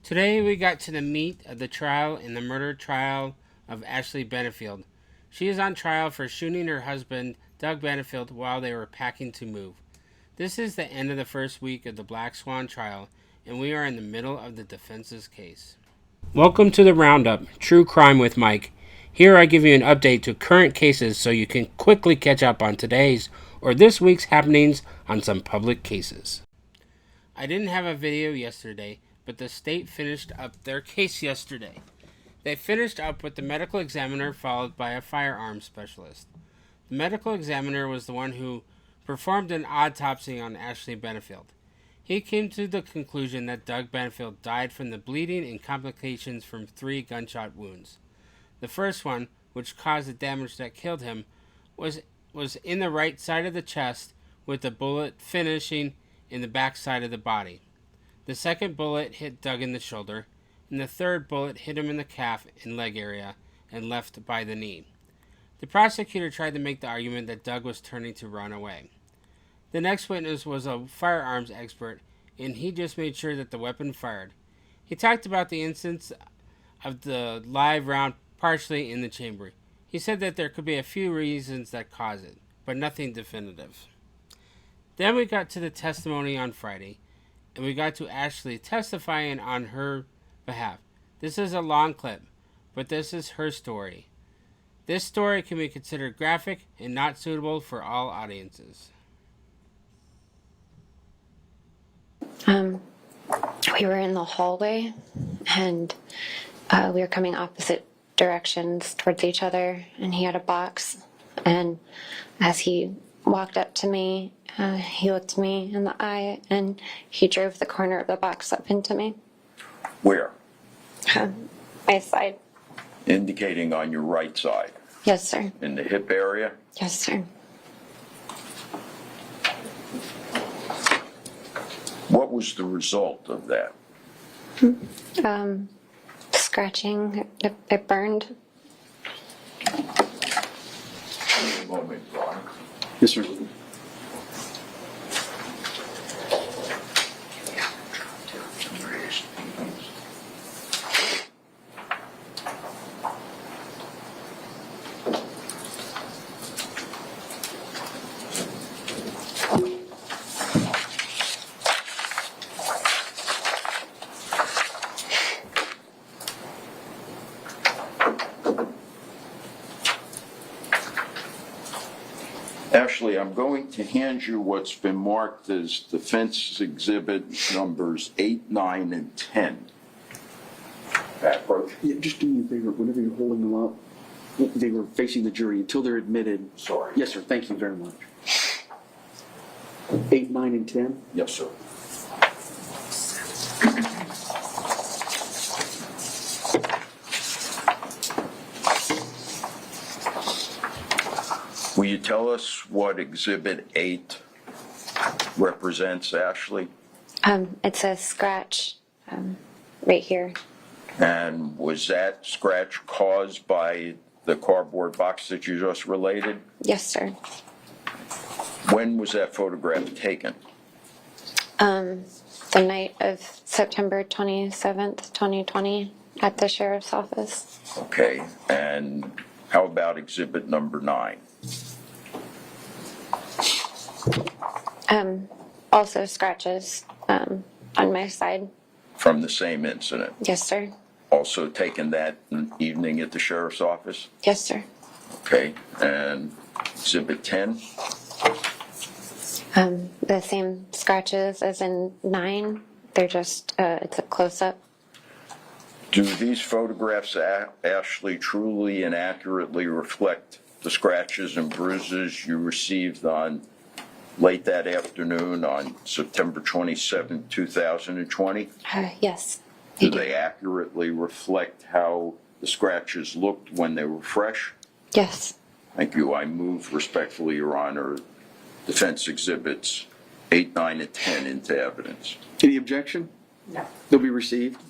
Today we got to the meat of the trial in the murder trial of Ashley Benefield. She is on trial for shooting her husband, Doug Benefield, while they were packing to move. This is the end of the first week of the Black Swan trial, and we are in the middle of the defense's case. Welcome to the Roundup, True Crime with Mike. Here I give you an update to current cases so you can quickly catch up on today's or this week's happenings on some public cases. I didn't have a video yesterday, but the state finished up their case yesterday. They finished up with the medical examiner followed by a firearms specialist. The medical examiner was the one who performed an autopsy on Ashley Benefield. He came to the conclusion that Doug Benefield died from the bleeding and complications from 3 gunshot wounds. The first one, which caused the damage that killed him, was in the right side of the chest, with the bullet finishing in the back side of the body. The second bullet hit Doug in the shoulder, and the third bullet hit him in the calf and leg area and left by the knee. The prosecutor tried to make the argument that Doug was turning to run away. The next witness was a firearms expert, and he just made sure that the weapon fired. He talked about the instance of the live round partially in the chamber. He said that there could be a few reasons that caused it, but nothing definitive. Then we got to the testimony on Friday, and we got to Ashley testifying on her behalf. This is a long clip, but this is her story. This story can be considered graphic and not suitable for all audiences. We were in the hallway, and we were coming opposite directions towards each other, and he had a box, and as he walked up to me, he looked me in the eye, and he drove the corner of the box up into me. Where? My side. Indicating on your right side. Yes, sir. In the hip area? Yes, sir. What was the result of that? Scratching. It burned. A moment, Ron. Yes, sir. Ashley, I'm going to hand you what's been marked as defense exhibit numbers 8, 9, and 10. Approach. Yeah, just do me a favor, whenever you're holding them up, they were facing the jury until they're admitted. Sorry. Yes, sir. Thank you very much. 8, 9, and 10? Yes, sir. Will you tell us what exhibit 8 represents, Ashley? It says scratch right here. And was that scratch caused by the cardboard box that you just related? Yes, sir. When was that photograph taken? The night of September 27th, 2020, at the sheriff's office. Okay, and how about exhibit number 9? Also scratches on my side. From the same incident? Yes, sir. Also taken that evening at the sheriff's office? Yes, sir. Okay, and exhibit 10? The same scratches as in 9. They're just, it's a close-up. Do these photographs, Ashley, truly and accurately reflect the scratches and bruises you received on late that afternoon on September 27, 2020? Yes. Do they accurately reflect how the scratches looked when they were fresh? Yes. Thank you. I move respectfully, Your Honor, defense exhibits 8, 9, and 10 into evidence. Any objection? No. They'll be received.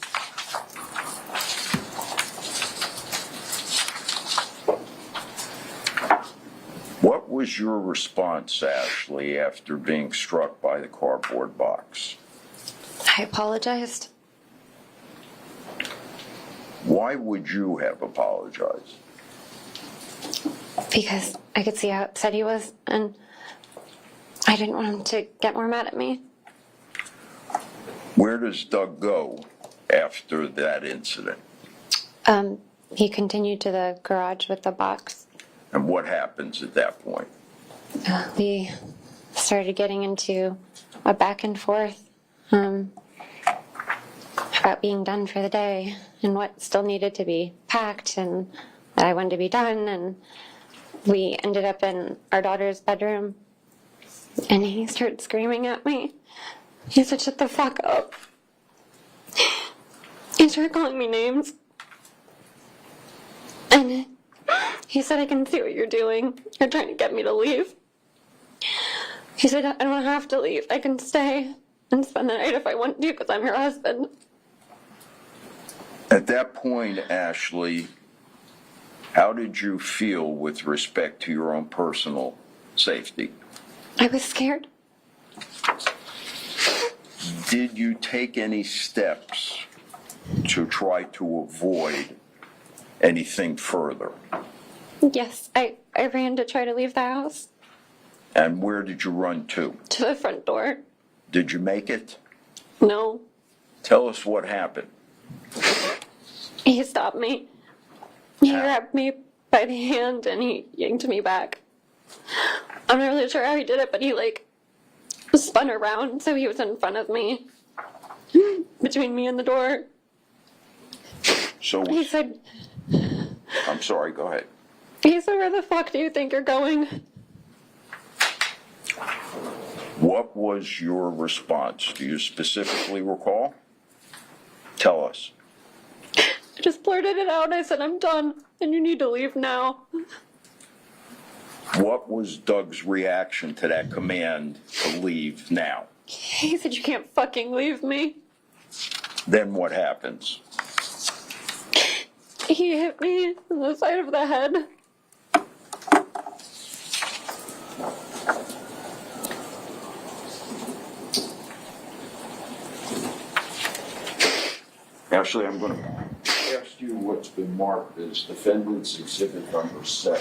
What was your response, Ashley, after being struck by the cardboard box? I apologized. Why would you have apologized? Because I could see how upset he was, and I didn't want him to get more mad at me. Where does Doug go after that incident? He continued to the garage with the box. And what happens at that point? We started getting into a back and forth about being done for the day and what still needed to be packed and that I wanted to be done. And we ended up in our daughter's bedroom, and he started screaming at me. He said, "Shut the fuck up." He started calling me names. And he said, "I can see what you're doing. You're trying to get me to leave." He said, "I don't have to leave. I can stay and spend the night if I want to because I'm your husband." At that point, Ashley, how did you feel with respect to your own personal safety? I was scared. Did you take any steps to try to avoid anything further? Yes, I ran to try to leave the house. And where did you run to? To the front door. Did you make it? No. Tell us what happened. He stopped me. He grabbed me by the hand and he yanked me back. I'm not really sure how he did it, but he spun around so he was in front of me, between me and the door. So, He said, I'm sorry, go ahead. "Where the fuck do you think you're going?" What was your response? Do you specifically recall? Tell us. I just blurted it out. I said, "I'm done and you need to leave now." What was Doug's reaction to that command to leave now? He said, "You can't fucking leave me." Then what happens? He hit me on the side of the head. Ashley, I'm going to ask you what's been marked as defendant's exhibit number 7.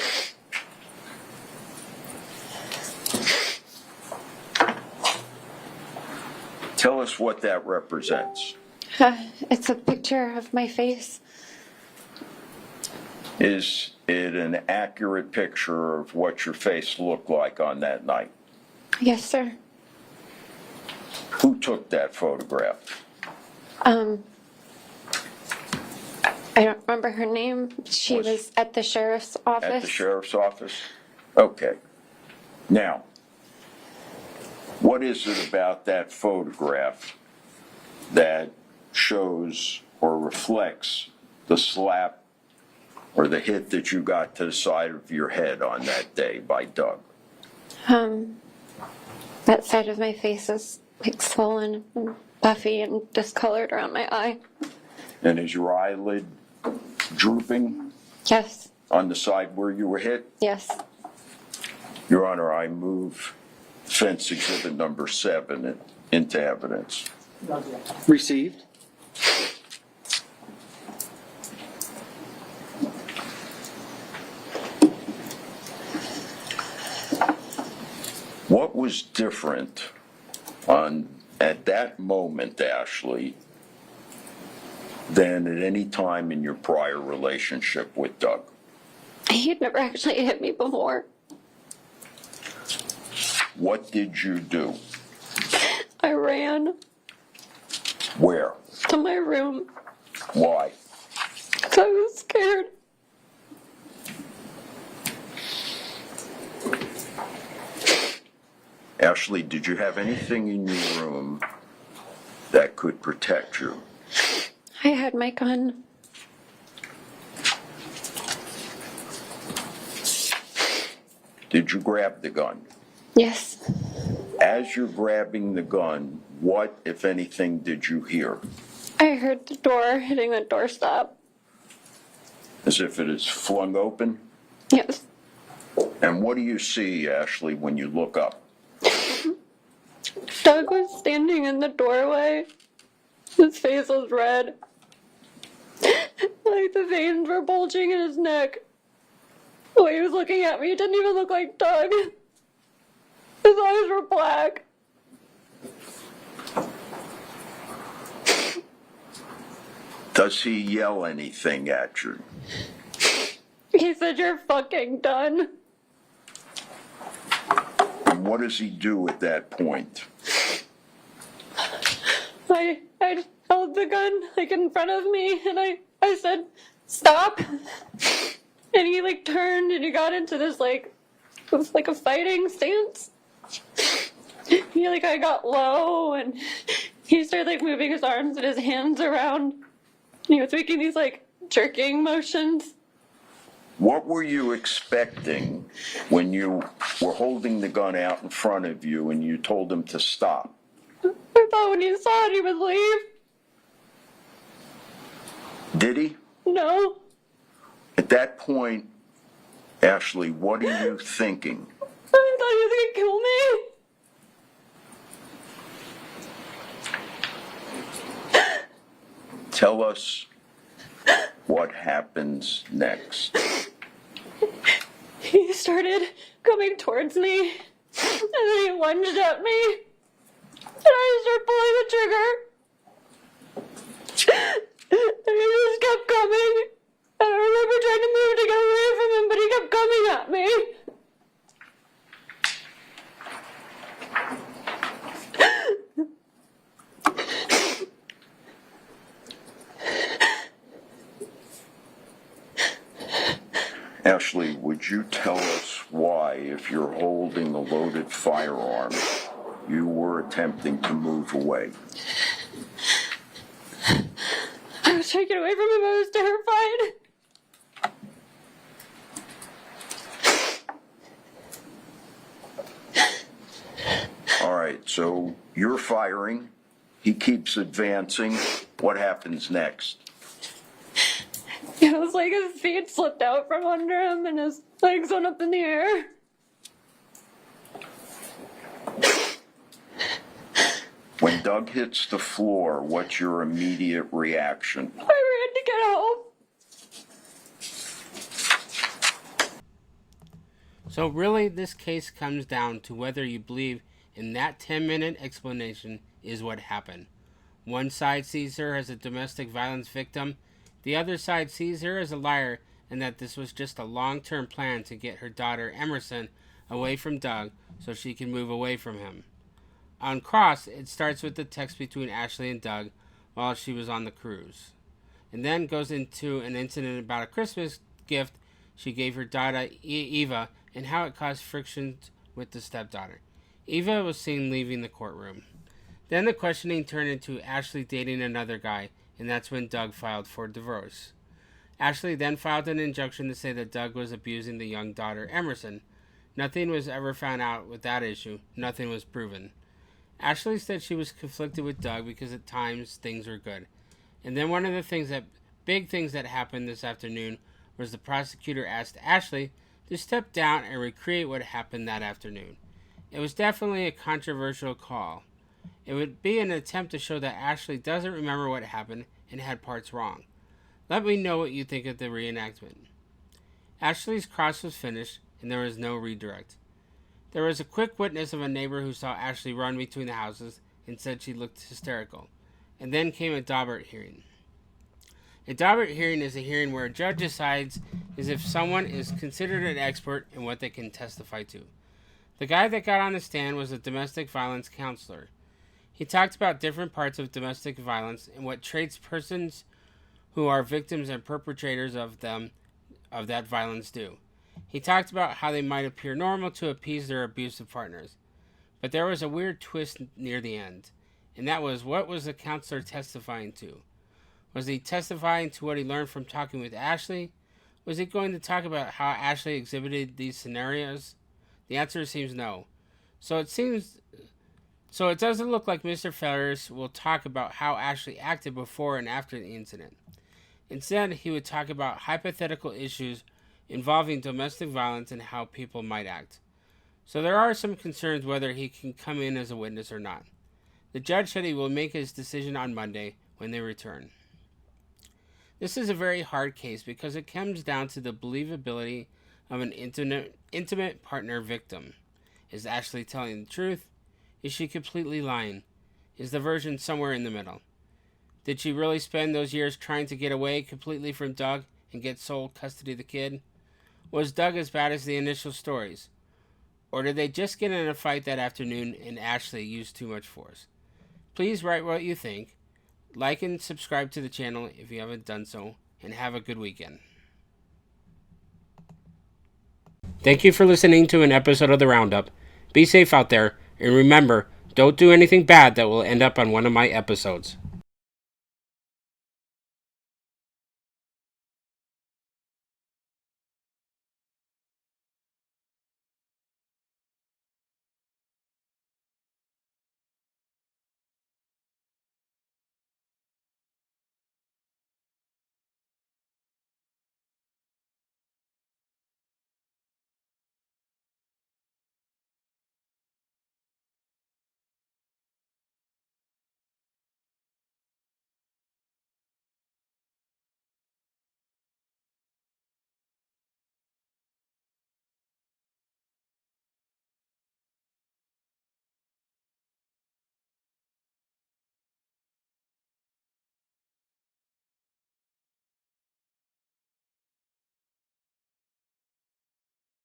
Tell us what that represents. It's a picture of my face. Is it an accurate picture of what your face looked like on that night? Yes, sir. Who took that photograph? I don't remember her name. She was at the sheriff's office. At the sheriff's office? Okay. Now, what is it about that photograph that shows or reflects the slap or the hit that you got to the side of your head on that day by Doug? That side of my face is swollen and puffy and discolored around my eye. And is your eyelid drooping Yes. on the side where you were hit? Yes. Your Honor, I move defense exhibit number 7 into evidence. Received. What was different at that moment, Ashley, than at any time in your prior relationship with Doug? He had never actually hit me before. What did you do? I ran Where? to my room Why? because I was scared. Ashley, did you have anything in your room that could protect you? I had my gun. Did you grab the gun? Yes. As you're grabbing the gun, what, if anything, did you hear? I heard the door hitting the doorstop. As if it is flung open? Yes. And what do you see, Ashley, when you look up? Doug was standing in the doorway. His face was red. Like the veins were bulging in his neck. The way he was looking at me, it didn't even look like Doug. His eyes were black. Does he yell anything at you? He said, "You're fucking done." And what does he do at that point? I held the gun like in front of me, and I said, "Stop." And he like turned and he got into this like a fighting stance. I got low and he started like moving his arms and his hands around. He was making these like jerking motions. What were you expecting when you were holding the gun out in front of you and you told him to stop? I thought when he saw it he would leave. Did he? No. At that point, Ashley, what are you thinking? I thought he was gonna kill me. Tell us what happens next. He started coming towards me, and then he lunged at me, and I started pulling the trigger. And he just kept coming. And I remember trying to move to get away from him, but he kept coming at me. Ashley, would you tell us why, if you're holding a loaded firearm, you were attempting to move away? I was trying to get away from him. I was terrified. All right, so you're firing. He keeps advancing. What happens next? It was like his feet slipped out from under him and his legs went up in the air. When Doug hits the floor, what's your immediate reaction? I ran to get help. So really, this case comes down to whether you believe in that 10-minute explanation is what happened. One side sees her as a domestic violence victim. The other side sees her as a liar and that this was just a long-term plan to get her daughter Emerson away from Doug so she can move away from him. On cross, it starts with the text between Ashley and Doug while she was on the cruise, and then goes into an incident about a Christmas gift she gave her daughter Eva and how it caused frictions with the stepdaughter. Eva was seen leaving the courtroom. Then the questioning turned into Ashley dating another guy, and that's when Doug filed for divorce. Ashley then filed an injunction to say that Doug was abusing the young daughter Emerson. Nothing was ever found out with that issue. Nothing was proven. Ashley said she was conflicted with Doug because at times things were good. And then one of the big things that happened this afternoon was the prosecutor asked Ashley to step down and recreate what happened that afternoon. It was definitely a controversial call. It would be an attempt to show that Ashley doesn't remember what happened and had parts wrong. Let me know what you think of the reenactment. Ashley's cross was finished and there was no redirect. There was a quick witness of a neighbor who saw Ashley run between the houses and said she looked hysterical. And then came a Daubert hearing. A Daubert hearing is a hearing where a judge decides as if someone is considered an expert in what they can testify to. The guy that got on the stand was a domestic violence counselor. He talked about different parts of domestic violence and what traits persons who are victims and perpetrators of that violence do. He talked about how they might appear normal to appease their abusive partners. But there was a weird twist near the end, and that was, what was the counselor testifying to? Was he testifying to what he learned from talking with Ashley? Was he going to talk about how Ashley exhibited these scenarios? The answer seems no. So it doesn't look like Mr. Ferris will talk about how Ashley acted before and after the incident. Instead, he would talk about hypothetical issues involving domestic violence and how people might act. So there are some concerns whether he can come in as a witness or not. The judge said he will make his decision on Monday when they return. This is a very hard case because it comes down to the believability of an intimate partner victim. Is Ashley telling the truth? Is she completely lying? Is the version somewhere in the middle? Did she really spend those years trying to get away completely from Doug and get sole custody of the kid? Was Doug as bad as the initial stories? Or did they just get in a fight that afternoon and Ashley used too much force? Please write what you think. Like and subscribe to the channel if you haven't done so, and have a good weekend. Thank you for listening to an episode of The Roundup. Be safe out there, and remember, don't do anything bad that will end up on one of my episodes.